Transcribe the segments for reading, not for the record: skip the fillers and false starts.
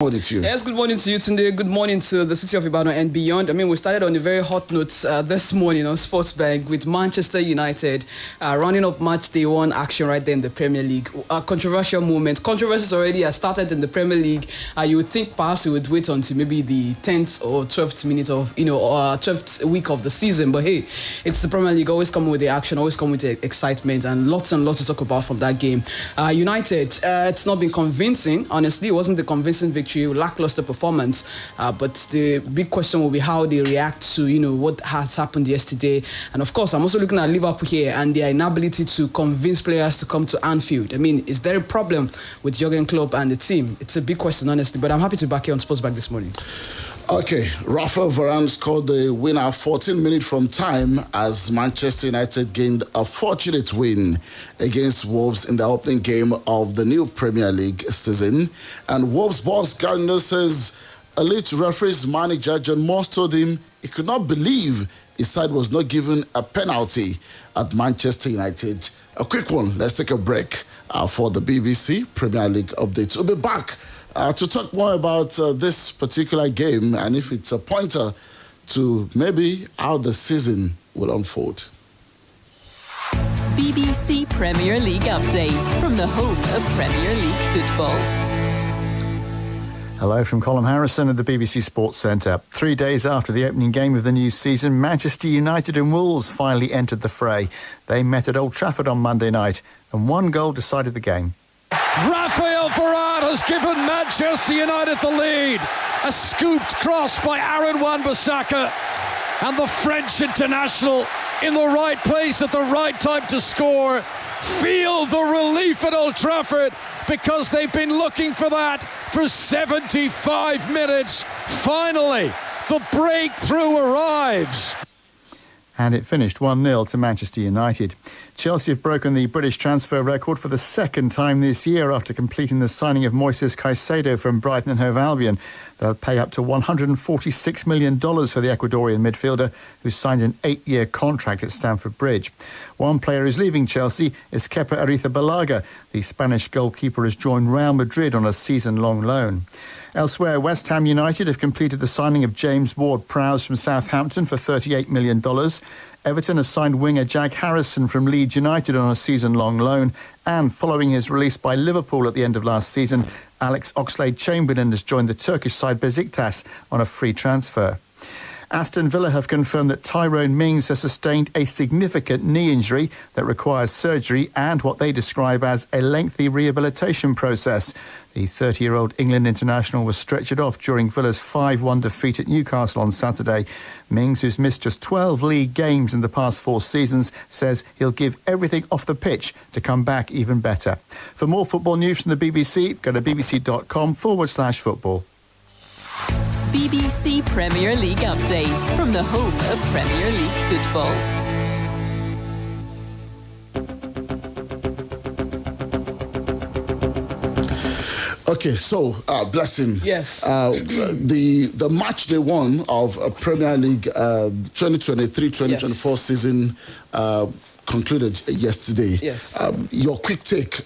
morning to you. Yes, good morning to you, Tunde. Good morning to the city of Ibadan and beyond. I mean, we started on a very hot note this morning on Sportsbank with Manchester United rounding up match day one action right there in the Premier League. A controversial moment. Controversies already have started in the Premier League. You would think perhaps we would wait until maybe the 10th or 12th minute of, 12th week of the season. But hey, it's the Premier League. Always come with the action, always come with the excitement, and lots to talk about from that game. United, it's not been convincing. Honestly, it wasn't a convincing victory. Lackluster performance, but the big question will be how they react to what has happened yesterday. And of course, I'm also looking at Liverpool here and their inability to convince players to come to Anfield. I mean, is there a problem with Jurgen Klopp and the team? It's a big question, honestly, but I'm happy to be back here on Sportsback this morning. Okay, Rafael Varane scored the winner 14 minutes from time as Manchester United gained a fortunate win against Wolves in the opening game of the new Premier League season. And Wolves boss Gary Neville says elite referee's manager John Moss told him he could not believe his side was not given a penalty at Manchester United. A quick one, let's take a break for the BBC Premier League update. We'll be back to talk more about this particular game and if it's a pointer to maybe how the season will unfold. BBC Premier League update from the home of Premier League football. Hello from Colin Harrison at the BBC Sports Centre. 3 days after the opening game of the new season, Manchester United and Wolves finally entered the fray. They met at Old Trafford on Monday night and one goal decided the game. Rafael Varane has given Manchester United the lead. A scooped cross by Aaron Wan-Bissaka, and the French international in the right place at the right time to score. Feel the relief at Old Trafford because they've been looking for that for 75 minutes. Finally, the breakthrough arrives. And it finished 1-0 to Manchester United. Chelsea have broken the British transfer record for the second time this year after completing the signing of Moises Caicedo from Brighton and Hove Albion. They'll pay up to $146 million for the Ecuadorian midfielder, who signed an 8-year contract at Stamford Bridge. One player who's leaving Chelsea is Kepa Arrizabalaga. The Spanish goalkeeper has joined Real Madrid on a season-long loan. Elsewhere, West Ham United have completed the signing of James Ward-Prowse from Southampton for $38 million. Everton has signed winger Jack Harrison from Leeds United on a season-long loan. And following his release by Liverpool at the end of last season, Alex Oxlade-Chamberlain has joined the Turkish side Besiktas on a free transfer. Aston Villa have confirmed that Tyrone Mings has sustained a significant knee injury that requires surgery and what they describe as a lengthy rehabilitation process. The 30-year-old England international was stretchered off during Villa's 5-1 defeat at Newcastle on Saturday. Mings, who's missed just 12 league games in the past 4 seasons, says he'll give everything off the pitch to come back even better. For more football news from the BBC, go to bbc.com/football. BBC Premier League update from the home of Premier League football. Okay, so Blessing. Yes. The match day one of Premier League 2023-2024 season concluded yesterday. Yes. Your quick take,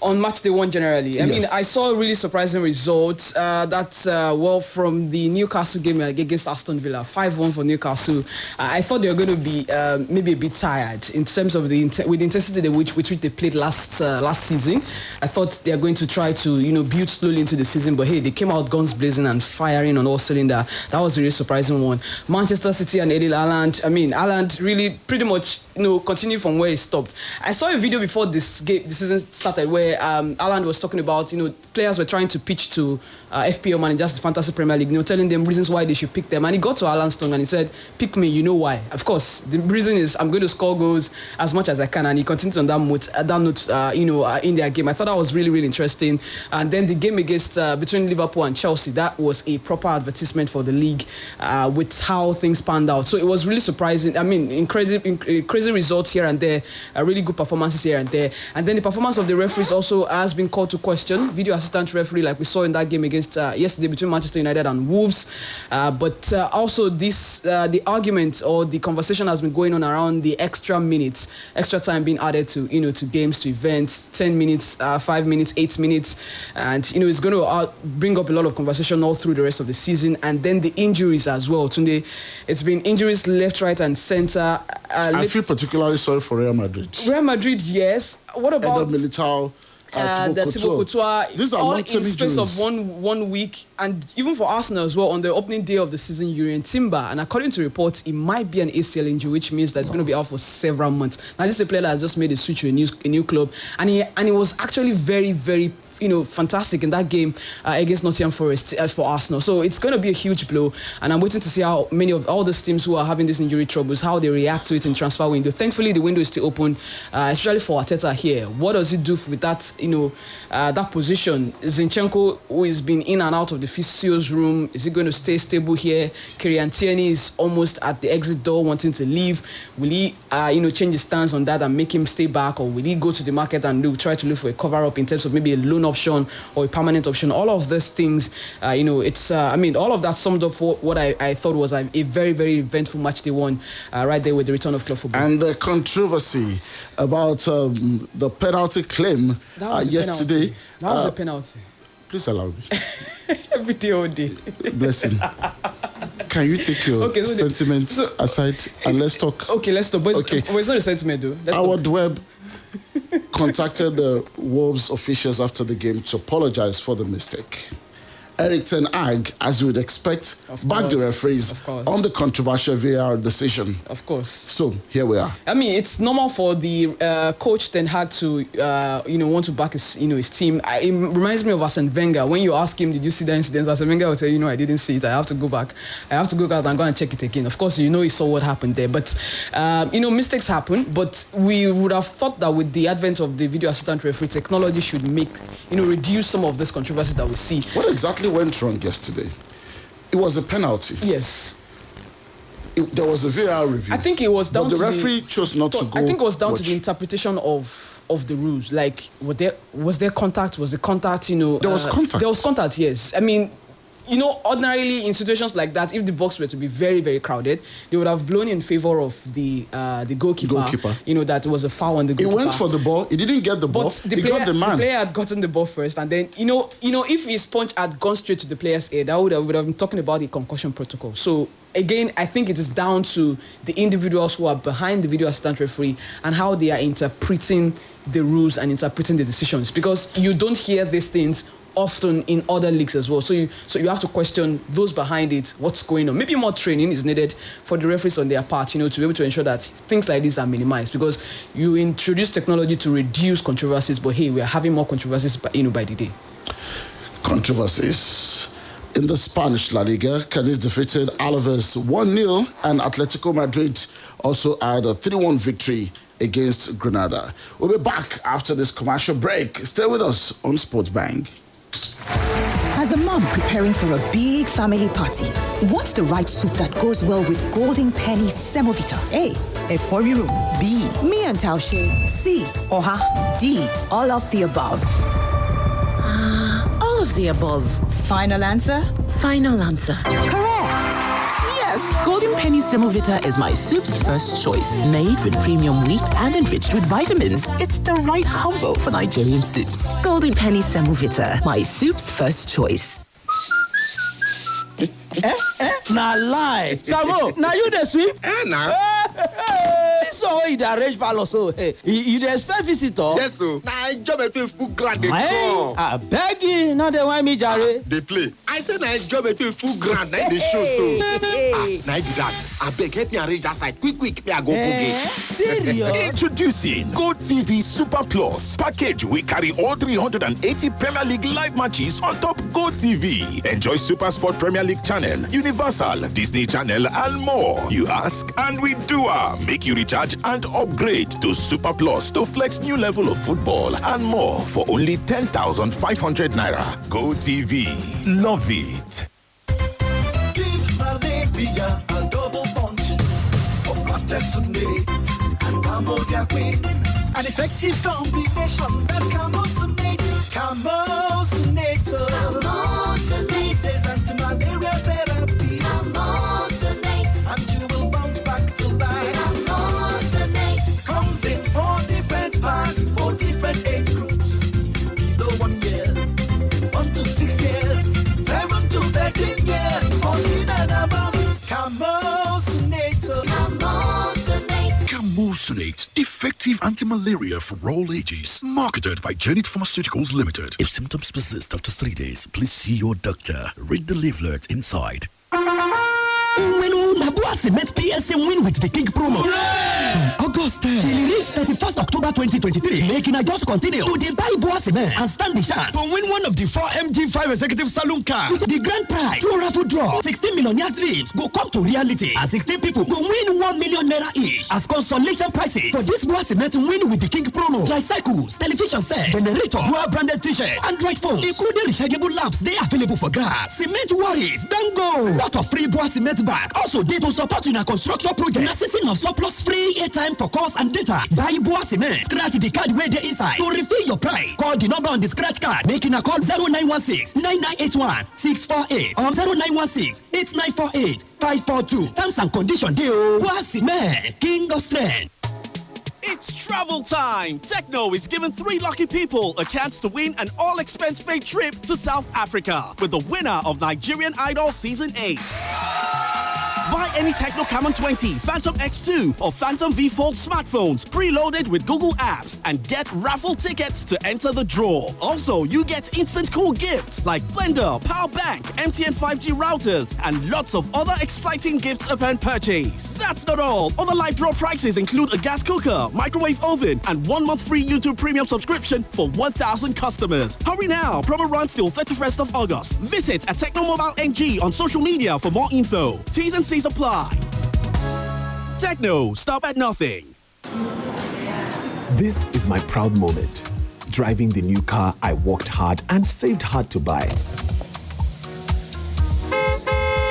on match day one generally. I mean, I saw a really surprising result. From the Newcastle game against Aston Villa, 5-1 for Newcastle. I thought they were going to be maybe a bit tired in terms of with the intensity with which they played last season. I thought they are going to try to build slowly into the season, but hey, they came out guns blazing and firing on all cylinders. That was a really surprising one. Manchester City and Erling Haaland. I mean, Haaland really pretty much continued from where he stopped. I saw a video before the season started where Haaland was talking about, players were trying to pitch to FPL managers, the Fantasy Premier League, telling them reasons why they should pick them. And he got to Haaland's tongue and he said, pick me, you know why. Of course, the reason is I'm going to score goals as much as I can. And he continued on that note, in their game. I thought that was really, really interesting. And then the game against between Liverpool and Chelsea, that was a proper advertisement for the league with how things panned out. So it was really surprising. I mean, crazy results here and there, really good performances here and there. And then the performance of the referees also has been called to question. Video assistant referee, like we saw in that game against yesterday between Manchester United and Wolves. But also the argument or the conversation has been going on around the extra minutes, extra time being added to to games, to events, 10 minutes, 5 minutes, 8 minutes, and it's going to bring up a lot of conversation all through the rest of the season. And then the injuries as well. Tunde, it's been injuries left, right, and center. I feel particularly sorry for Real Madrid. Real Madrid, yes. What about Militao? Thibaut Courtois, These are all in long-term space injuries. of one week, and even for Arsenal as well, on the opening day of the season, Jurrien Timber, and according to reports, it might be an ACL injury, which means that it's going to be out for several months. Now, this is a player that has just made a switch to a new club, and he was actually very, very fantastic in that game against Nottingham Forest for Arsenal. So it's going to be a huge blow, and I'm waiting to see how many of all these teams who are having these injury troubles, how they react to it in transfer window. Thankfully, the window is still open, especially for Arteta here. What does he do with that, that position? Zinchenko, who has been in and out of the physio's room, is he going to stay stable here? Kylian Tierney is almost at the exit door wanting to leave. Will he, change his stance on that and make him stay back, or will he go to the market and try to look for a cover-up in terms of maybe a loan option or a permanent option? All of these things, it's all of that summed up for what I thought was a very, very eventful match they won right there with the return of club football. And the controversy about the penalty claim yesterday. That was a penalty. Please allow me. Every day, all day. Blessing. Can you take your sentiment aside and let's talk? Okay, let's talk. But it's not a sentiment, though. Howard Webb contacted the Wolves officials after the game to apologize for the mistake. Erik ten Hag, as you would expect, backed the referees on the controversial VAR decision. Of course. So, here we are. I mean, it's normal for the coach Ten Hag to, want to back his team. It reminds me of Arsene Wenger. When you ask him, did you see the incident? Arsene Wenger will tell you, I didn't see it. I have to go back. I have to go out and go and check it again. Of course, he saw what happened there. But, mistakes happen. But we would have thought that with the advent of the video assistant referee, technology should reduce some of this controversy that we see. What exactly went wrong yesterday? It was a penalty. Yes. There was a VAR review. I think it was down to the referee chose not to go. I think it was down to the interpretation of the rules. Like, was there contact? Was the contact? There was contact. There was contact. Yes. I mean, ordinarily in situations like that, if the box were to be very, very crowded, they would have blown in favor of the goalkeeper. That was a foul on the goalkeeper. He went for the ball. He didn't get the ball. He got the man. The player had gotten the ball first, and then if his punch had gone straight to the player's head, that would have been talking about the concussion protocol. So again, I think it is down to the individuals who are behind the video assistant referee and how they are interpreting the rules and interpreting the decisions, because you don't hear these things often in other leagues as well. So you have to question those behind it, what's going on. Maybe more training is needed for the referees on their part, to be able to ensure that things like this are minimized, because you introduce technology to reduce controversies, but hey, we are having more controversies by the day. Controversies. In the Spanish La Liga, Cadiz defeated Alaves 1-0, and Atletico Madrid also had a 3-1 victory against Granada. We'll be back after this commercial break. Stay with us on Sports Bang. As a mom preparing for a big family party, what's the right soup that goes well with Golden Penny Semovita? A, Eforiru. B, Mian Taushe. C, Oha. D, all of the above. All of the above. Final answer? Final answer. Correct. Yes, Golden Penny Semovita is my soup's first choice. Made with premium wheat and enriched with vitamins. It's the right combo for Nigerian soups. Golden Penny Semovita, my soup's first choice. Na lie. Samo, na you the sweep? Nah. This one where you dey arrange palo so. You dey expect visitor? Yes, so. Na I job between full grand dey come. I beg you, not the one me jare. They play. I said I job between full grand, na dey show so. Na be that. I beg help me arrange that side. Quick, me I go boogie. Serious? Introducing GoTV Super Plus package. We carry all 380 Premier League live matches on top GoTV. Enjoy Super Sport Premier League channel, Universal, Disney Channel, and more. You ask, and we do. Make you recharge and upgrade to Super Plus to flex new level of football and more for only 10,500 naira. GoTV. Love it. Give Malavia a double punch of Sunday and Ammonia Queen. An effective combination that Camosunate. Camosunate. There's anti-malaria therapy. Camosunate. And you will bounce back to life. Camosunate. Comes in 4 different packs, 4 different age groups. Below 1 year, 1 to 6 years, 7 to 13 years, 14 and above. Camosunate. Camosunate, effective anti-malaria for all ages. Marketed by Janet Pharmaceuticals Limited. If symptoms persist after 3 days, please see your doctor. Read the leaflet inside. Nabua Cement PLC win with the King promo. From August 10 till reach 31st October 2023. Making a just continue to the buy Boa Cement and stand the chance to win one of the 4 MG5 executive saloon cars. The grand prize through raffle draw 16 millionaire dreams go come to reality as 16 people go win 1 million naira each as consolation prizes for this Boa Cement win with the King promo. Tricycles, television set, generator, Boa branded t-shirt, Android phones, including rechargeable lamps. They are available for grabs. Cement worries, don't go. Lot of free Boa Cement bag. Also, they to support in a construction project. Na season of surplus free airtime for calls and data. Buy Boa Cement. Scratch the card where they inside to refill your price. Call the number on the scratch card. Making a call 0916-9981-648 or 0916-8948-542. Terms and conditions. Boa Cement, King of Strength. It's travel time! Techno is giving 3 lucky people a chance to win an all-expense-paid trip to South Africa with the winner of Nigerian Idol Season 8. Buy any Techno Camon 20, Phantom X2 or Phantom V Fold smartphones preloaded with Google Apps and get raffle tickets to enter the draw. Also, you get instant cool gifts like blender, power bank, MTN 5G routers and lots of other exciting gifts upon purchase. That's not all. Other live draw prizes include a gas cooker, microwave oven and 1 month free YouTube premium subscription for 1,000 customers. Hurry now. Promo runs till 31st of August. Visit at Technomobile NG on social media for more info. T's and C's apply. Techno, stop at nothing. This is my proud moment. Driving the new car I worked hard and saved hard to buy.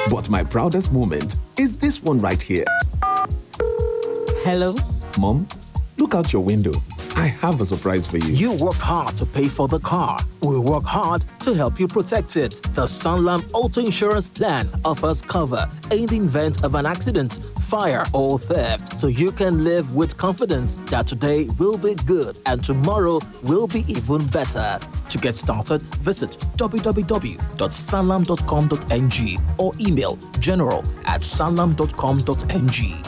But my proudest moment is this one right here. Hello? Mom, look out your window. I have a surprise for you. You worked hard to pay for the car. We work hard to help you protect it. The Sanlam Auto Insurance Plan offers cover in the event of an accident, fire, or theft, so you can live with confidence that today will be good and tomorrow will be even better. To get started, visit www.sanlam.com.ng or email general@sanlam.com.ng.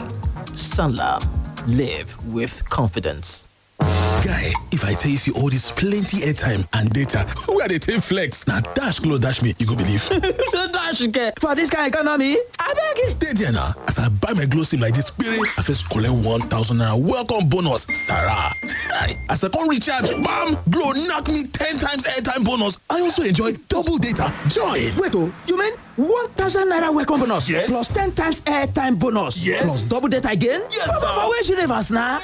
Sanlam. Live with confidence. Guy, if I tell you all this plenty airtime and data, where they take flex? Now dash glow dash me, you go believe. Dash get for this kind of economy. I beg you. There now, as I buy my glow sim like this spirit, I first collect 1,000 naira welcome bonus, Sarah. As I come recharge, bam, glow knock me 10 times airtime bonus. I also enjoy double data. Join. Wait, you mean 1,000 naira welcome bonus? Yes. Plus 10 times airtime bonus? Yes. Plus double data again? Yes. Papa, where's universe now?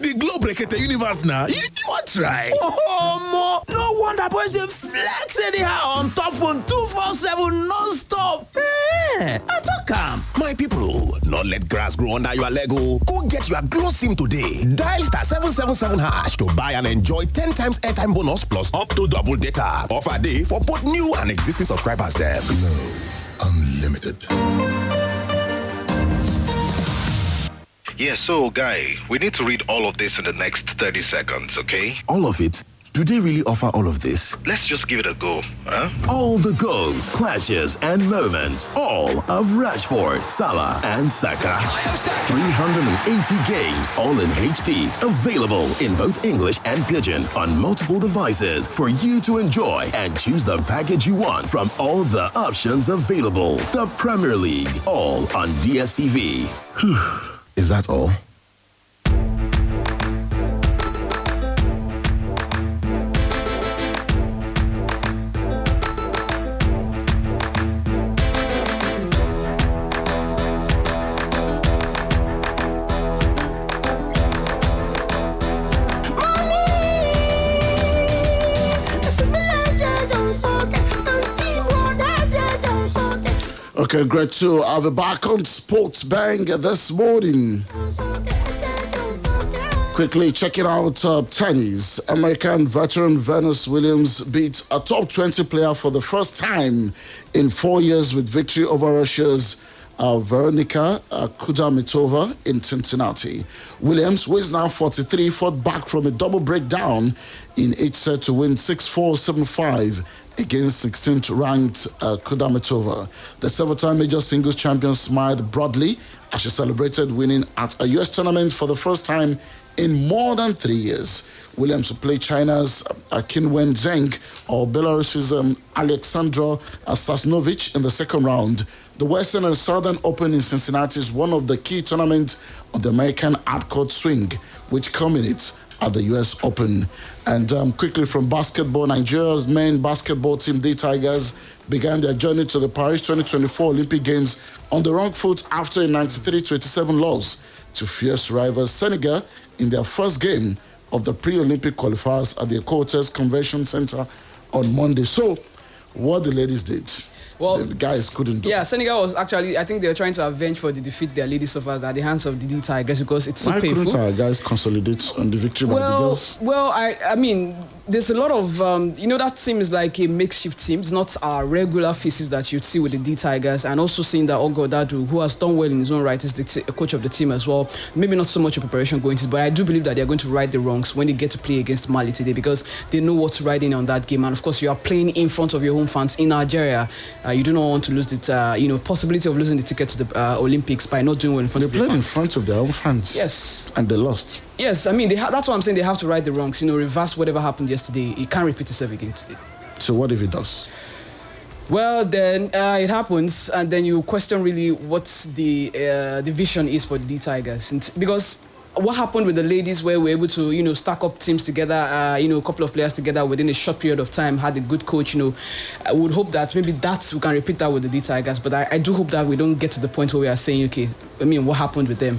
The glow break the universe now. You want try? Oh, more. No wonder boys they flex anyhow on top phone 247 non-stop. I talk calm. My people, not let grass grow under your Lego. Go get your glow sim today. Dial *777# to buy and enjoy 10 times airtime bonus plus up to double data. Offer day for both new and existing subscribers there. Glow Unlimited. Yeah, so, Guy, we need to read all of this in the next 30 seconds, okay? All of it? Do they really offer all of this? Let's just give it a go, huh? All the goals, clashes, and moments. All of Rashford, Salah, and Saka. 380 games, all in HD. Available in both English and Pidgin on multiple devices for you to enjoy and choose the package you want from all the options available. The Premier League, all on DSTV. Is that all? Okay, great to have you back on Sports Bang this morning. Quickly checking out tennis. American veteran Venus Williams beat a top 20 player for the first time in 4 years with victory over Russia's Veronika Kudermetova in Cincinnati. Williams, who is now 43, fought back from a double breakdown in each set to win 6-4, 7-5 against 16th-ranked Kudermetova. The seven-time major singles champion smiled broadly as she celebrated winning at a U.S. tournament for the first time in more than 3 years. Williams will play China's Qinwen Zheng or Belarus's Alexandra Sasnovich in the second round. The Western and Southern Open in Cincinnati is one of the key tournaments on the American hardcourt swing, which culminates at the U.S. Open. And quickly from basketball, Nigeria's men basketball team, the Tigers, began their journey to the Paris 2024 Olympic Games on the wrong foot after a 93-87 loss to fierce rivals Senegal in their first game of the pre-Olympic qualifiers at the Cortez Convention Center on Monday. So, what the ladies did, well, the guys couldn't do. Yeah, Senegal was actually, I think they were trying to avenge for the defeat their ladies suffered at the hands of the Tigers because it's so Why painful. couldn't our guys consolidate on the victory by the girls? Well, I mean, there's a lot of, that team is like a makeshift team. It's not our regular faces that you'd see with the D-Tigers. And also seeing that Ogodadu, who has done well in his own right, is the coach of the team as well. Maybe not so much a preparation going to, but I do believe that they're going to right the wrongs when they get to play against Mali today because they know what's riding on that game. And of course, you are playing in front of your home fans in Nigeria. You do not want to lose the, possibility of losing the ticket to the Olympics by not doing well in front of your fans. They played in front of their own fans. Yes. And they lost. Yes, I mean, that's what I'm saying. They have to right the wrongs, reverse whatever happened yesterday. It can't repeat itself again today. So what if it does? Well, then it happens, and then you question really what the vision is for the D-Tigers. Because what happened with the ladies where we're able to, stack up teams together, a couple of players together within a short period of time, had a good coach, I would hope that maybe we can repeat that with the D-Tigers. But I do hope that we don't get to the point where we are saying, okay, what happened with them?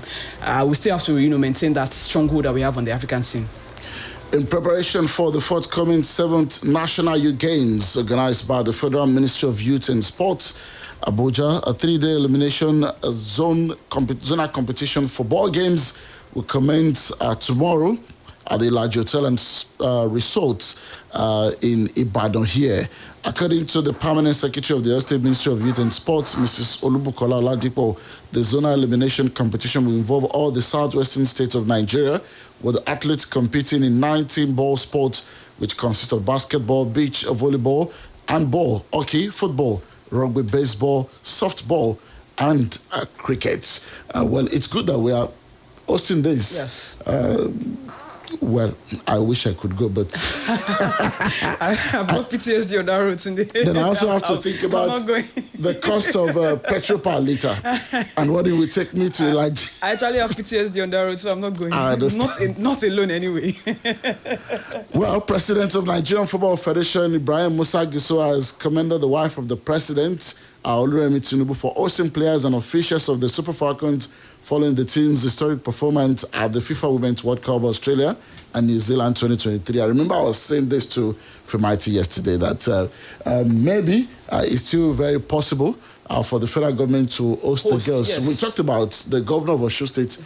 We still have to, maintain that stronghold that we have on the African scene. In preparation for the forthcoming 7th National Youth Games organized by the Federal Ministry of Youth and Sports, Abuja, a 3-day elimination zonal competition for ball games will commence tomorrow at the Large Hotel and Resort in Ibadan here. According to the Permanent Secretary of the State Ministry of Youth and Sports, Mrs. Olubukola Oladipo, the zonal elimination competition will involve all the southwestern states of Nigeria, with athletes competing in 19 ball sports, which consist of basketball, beach volleyball, handball, hockey, football, rugby, baseball, softball, and cricket. Well, it's good that we are hosting this. Yes. Well, I wish I could go, but I have got PTSD on that route today. Then I also have to think about the cost of petrol per litre and what it would take me to I actually have PTSD on that route, so I'm not going. Not alone anyway. Well, President of Nigerian Football Federation Ibrahim Musa Giso has commended the wife of the president, Oluremi Tinubu, for hosting players and officials of the Super Falcons following the team's historic performance at the FIFA Women's World Cup Australia and New Zealand 2023. I remember I was saying this to Femaiti yesterday, that maybe it's still very possible for the federal government to host the girls. Yes. We talked about the governor of Osho State